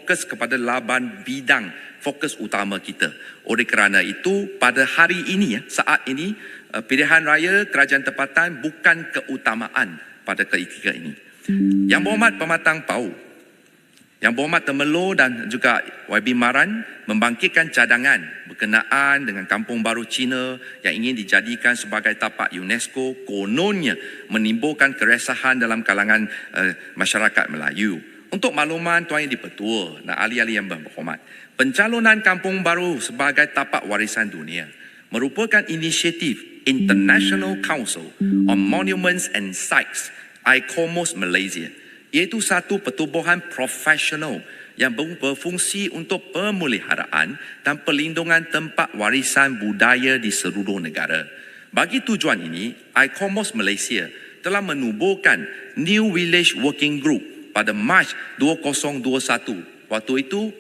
fokus kepada 8 bidang fokus utama kita. Oleh kerana itu, pada hari ini, saat ini, pilihan raya kerajaan tempatan bukan keutamaan pada ketiga ini. Yang Berhormat Pematang Pau, Yang Berhormat Temerloh dan juga YB Maran membangkitkan cadangan berkenaan dengan Kampung Baru Cina yang ingin dijadikan sebagai tapak UNESCO, kononnya menimbulkan keresahan dalam kalangan masyarakat Melayu. Untuk makluman Tuan Yang di-Pertua dan ahli-ahli yang berhormat, pencalonan Kampung Baru sebagai tapak warisan dunia merupakan inisiatif International Council on Monuments and Sites ICOMOS Malaysia, iaitu satu pertubuhan profesional yang berfungsi untuk pemeliharaan dan perlindungan tempat warisan budaya di seluruh negara. Bagi tujuan ini, ICOMOS Malaysia telah menubuhkan New Village Working Group pada Mac 2021. Waktu itu,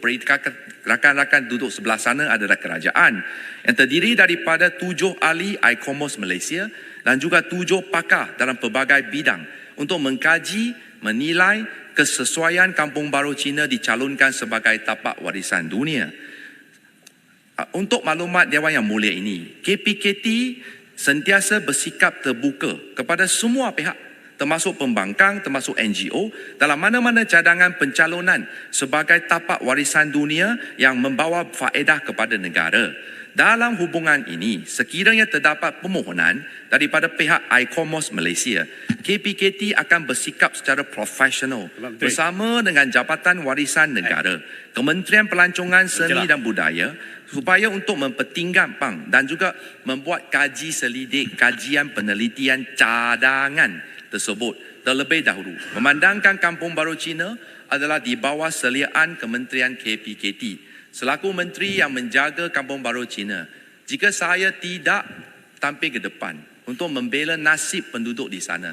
rakan-rakan duduk sebelah sana adalah kerajaan yang terdiri daripada 7 ahli ICOMOS Malaysia dan juga 7 pakar dalam pelbagai bidang untuk mengkaji, menilai kesesuaian Kampung Baru Cina dicalonkan sebagai tapak warisan dunia. Untuk maklumat Dewan Yang Mulia ini, KPKT sentiasa bersikap terbuka kepada semua pihak, termasuk pembangkang, termasuk NGO, dalam mana-mana cadangan pencalonan sebagai tapak warisan dunia yang membawa faedah kepada negara. Dalam hubungan ini, sekiranya terdapat permohonan daripada pihak ICOMOS Malaysia, KPKT akan bersikap secara profesional bersama dengan Jabatan Warisan Negara, Kementerian Pelancongan Seni dan Budaya supaya untuk mempertimbangkan dan juga membuat kaji selidik, kajian penelitian cadangan tersebut terlebih dahulu. Memandangkan Kampung Baru Cina adalah di bawah seliaan Kementerian KPKT. Selaku menteri yang menjaga Kampung Baru Cina, jika saya tidak tampil ke depan untuk membela nasib penduduk di sana,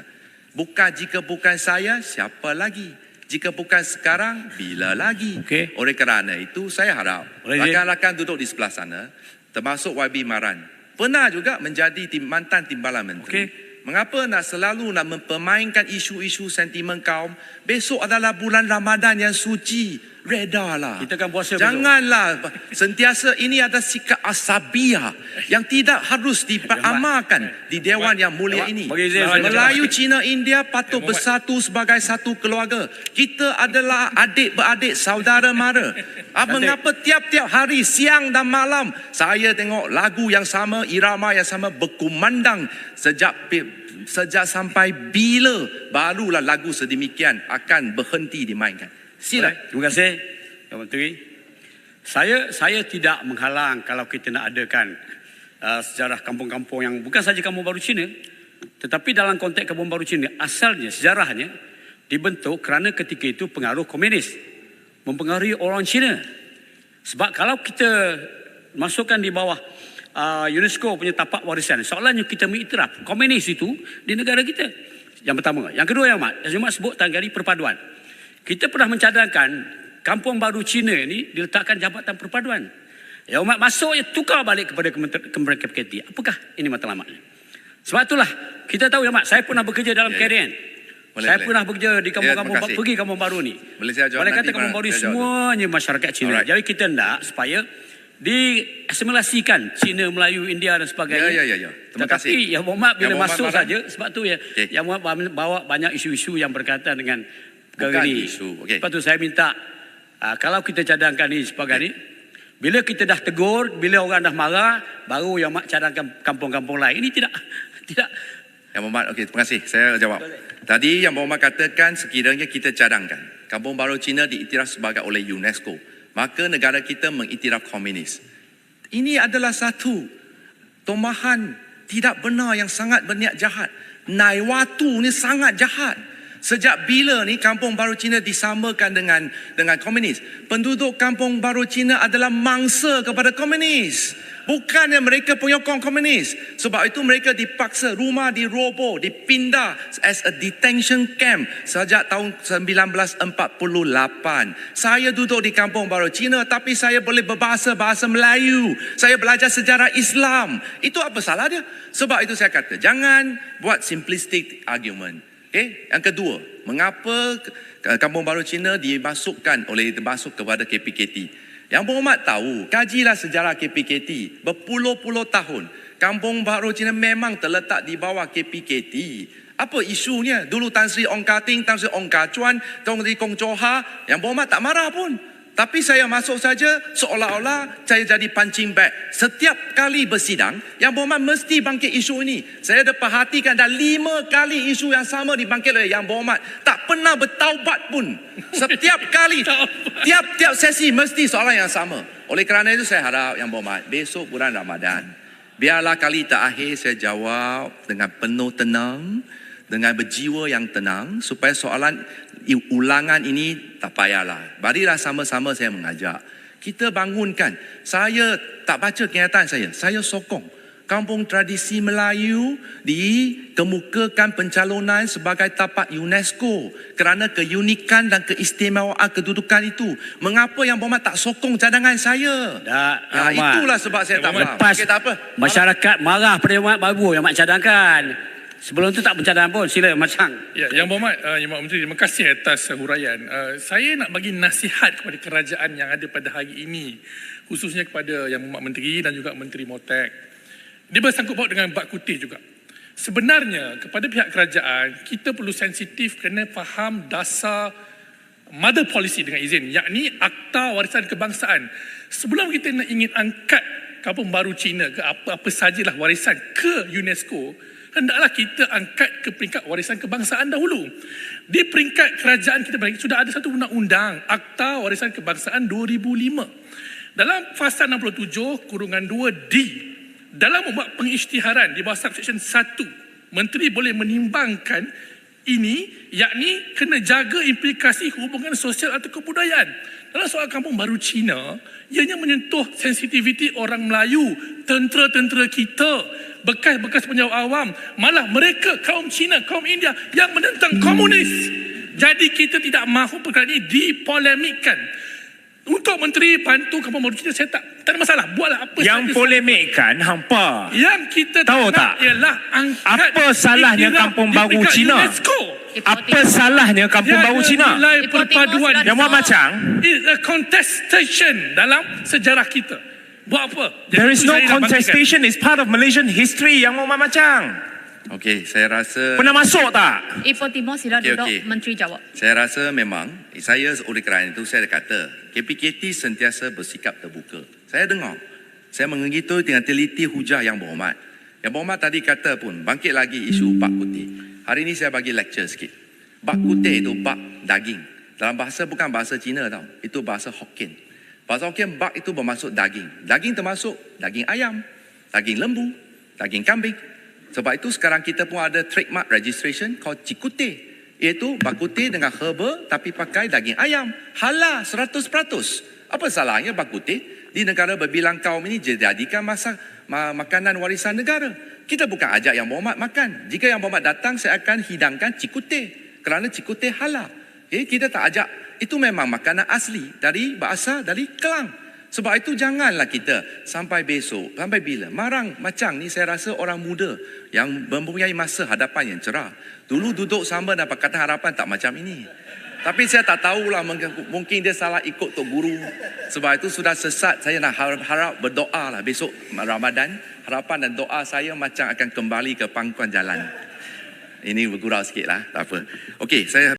jika bukan saya, siapa lagi? Jika bukan sekarang, bila lagi? Oleh kerana itu, saya harap rakan-rakan duduk di sebelah sana, termasuk YB Maran, pernah juga menjadi mantan timbalan menteri. Mengapa nak selalu nak mempermainkan isu-isu sentimen kaum? Besok adalah bulan Ramadan yang suci. Redalah. Kita akan puasa Janganlah sentiasa ini ada sikap asabiah yang tidak harus diamalkan di Dewan Yang Mulia ini. Melayu, Cina, India patut bersatu sebagai satu keluarga. Kita adalah adik-beradik, saudara mara. Mengapa tiap-tiap hari, siang dan malam saya tengok lagu yang sama, irama yang sama berkumandang sejak sampai bila barulah lagu sedemikian akan berhenti dimainkan. Sila. Terima kasih, Tuan Menteri. Saya tidak menghalang kalau kita nak adakan sejarah kampung-kampung yang bukan saja Kampung Baru Cina, tetapi dalam konteks Kampung Baru Cina, asalnya, sejarahnya dibentuk kerana ketika itu pengaruh komunis mempengaruhi orang Cina. Sebab kalau kita masukkan di bawah UNESCO punya tapak warisan, soalannya kita mengiktiraf komunis itu di negara kita. Yang pertama. Yang kedua, Yang Amat sebut tadi perpaduan. Kita pernah mencadangkan Kampung Baru Cina ini diletakkan Jabatan Perpaduan. Yang Amat masuk, tukar balik kepada Kementerian KPKT. Apakah ini matlamatnya? Sebab itulah kita tahu, Yang Amat, saya pernah bekerja dalam KDN. Saya pernah bekerja di kampung-kampung, pergi Kampung Baru ni. Oleh kata Kampung Baru ni semuanya masyarakat Cina. Jadi kita nak supaya diasimilasikan Cina, Melayu, India dan sebagainya. Terima kasih. Tetapi Yang Berhormat bila masuk saja, sebab tu Yang Berhormat bawa banyak isu-isu yang berkaitan dengan perkara ini. Sebab tu saya minta, kalau kita cadangkan ini sebagai ni, bila kita dah tegur, bila orang dah marah, baru Yang Mak cadangkan kampung-kampung lain. Ini tidak. Yang Berhormat, terima kasih. Saya jawab. Tadi Yang Berhormat katakan sekiranya kita cadangkan Kampung Baru Cina diiktiraf sebagai oleh UNESCO, maka negara kita mengiktiraf komunis. Ini adalah satu tomahan tidak benar yang sangat berniat jahat. Naiwatu ni sangat jahat. Sejak bila ni Kampung Baru Cina disamakan dengan komunis? Penduduk Kampung Baru Cina adalah mangsa kepada komunis. Bukannya mereka penyokong komunis. Sebab itu mereka dipaksa, rumah diroboh, dipindah as a detention camp sejak tahun 1948. Saya duduk di Kampung Baru Cina tapi saya boleh berbahasa Melayu. Saya belajar sejarah Islam. Itu apa salah dia? Sebab itu saya kata, jangan buat simplistic argument. Okey, yang kedua, mengapa Kampung Baru Cina masuk kepada KPKT? Yang berhormat tahu, kajilah sejarah KPKT. Berpuluh-puluh tahun, Kampung Baru Cina memang terletak di bawah KPKT. Apa isunya? Dulu Tan Sri Ong Kah Ting, Tan Sri Ong Kah Chuan, Tong Ri Kong Chow Ha, yang berhormat tak marah pun. Tapi saya masuk saja seolah-olah saya jadi punching bag. Setiap kali bersidang, yang berhormat mesti bangkit isu ini. Saya ada perhatikan dah 5 kali isu yang sama dibangkit oleh yang berhormat. Tak pernah bertaubat pun. Setiap kali, tiap-tiap sesi mesti soalan yang sama. Oleh kerana itu saya harap yang berhormat, besok bulan Ramadan, biarlah kali terakhir saya jawab dengan penuh tenang, dengan berjiwa yang tenang, supaya soalan ulangan ini tak payahlah. Marilah sama-sama saya mengajak. Kita bangunkan. Saya tak baca kenyataan saya sokong Kampung Tradisi Melayu dikemukakan pencalonan sebagai tapak UNESCO kerana keunikan dan keistimewaan kedudukan itu. Mengapa yang berhormat tak sokong cadangan saya? Tak, itulah sebab saya tak faham. Lepas Okay, tak apa. masyarakat marah pada Yang baru yang mak cadangkan. Sebelum tu tak bercadang pun. Sila Macang. Ya, Yang Berhormat, Yang Menteri, terima kasih atas huraian. Saya nak bagi nasihat kepada kerajaan yang ada pada hari ini, khususnya kepada Yang Berhormat Menteri dan juga Menteri Motek. Dia bersangkut paut dengan bak kutih juga. Sebenarnya kepada pihak kerajaan, kita perlu sensitif kena faham dasar mother policy dengan izin, yakni Akta Warisan Kebangsaan. Sebelum kita nak ingin angkat Kampung Baru Cina ke apa-apa sajalah warisan ke UNESCO, hendaklah kita angkat ke peringkat warisan kebangsaan dahulu. Di peringkat kerajaan kita sudah ada satu undang-undang, Akta Warisan Kebangsaan 2005. Dalam fasa 67(2)D, dalam membuat pengisytiharan di bawah subsection 1, Menteri boleh menimbangkan ini, yakni kena jaga implikasi hubungan sosial atau kebudayaan. Dalam soal Kampung Baru Cina, ianya menyentuh sensitiviti orang Melayu, tentera-tentera kita, bekas-bekas penjawat awam, malah mereka kaum Cina, kaum India yang menentang komunis. Jadi kita tidak mahu perkara ini dipolemikkan. Untuk Menteri bantu Kampung Baru Cina, saya tak ada masalah. Buatlah apa yang saja. polemikkan hampa. Yang kita tahu nak tak ialah angkat apa salahnya Kampung Baru Cina? Apa salahnya Kampung Baru Cina? Nilai perpaduan Yang Muhammad Macang, is a contestation dalam sejarah kita. Buat apa? there is itu no saya nak bangkitkan. contestation, it's part of Malaysian history. Yang Muhammad Macang Okey, saya rasa pernah masuk tak? Ipoh Timur sila duduk, Menteri jawab. Saya rasa memang, saya oleh kerana itu saya kata, KPKT sentiasa bersikap terbuka. Saya dengar, saya mengitu dengan teliti hujah Yang Berhormat. Yang Berhormat tadi kata pun, bangkit lagi isu bak kutih. Hari ini saya bagi lecture sikit. Bak kutih itu bak daging. Dalam bahasa, bukan bahasa Cina tau, itu bahasa Hokkien. Bahasa Hokkien, bak itu bermaksud daging. Daging termasuk daging ayam, daging lembu, daging kambing. Sebab itu sekarang kita pun ada trademark registration called Cikutih, iaitu bak kutih dengan herba tapi pakai daging ayam. Halal 100%. Apa salahnya bak kutih di negara berbilang kaum ini dijadikan makanan warisan negara? Kita bukan ajak Yang Berhormat makan. Jika Yang Berhormat datang, saya akan hidangkan cikutih kerana cikutih halal. Kita tak ajak. Itu memang makanan asli berasal dari Kelang. Sebab itu janganlah kita sampai besok, sampai bila marang Macang ni, saya rasa orang muda yang mempunyai masa hadapan yang cerah. Dulu duduk sama dan Pakatan Harapan tak macam ini. Tapi saya tak tahulah, mungkin dia salah ikut Tok Guru. Sebab itu sudah sesat. Saya nak harap berdoa lah besok Ramadan. Harapan dan doa saya Macang akan kembali ke pangkuan jalan. Ini bergurau sikit lah, tak apa. Okey, saya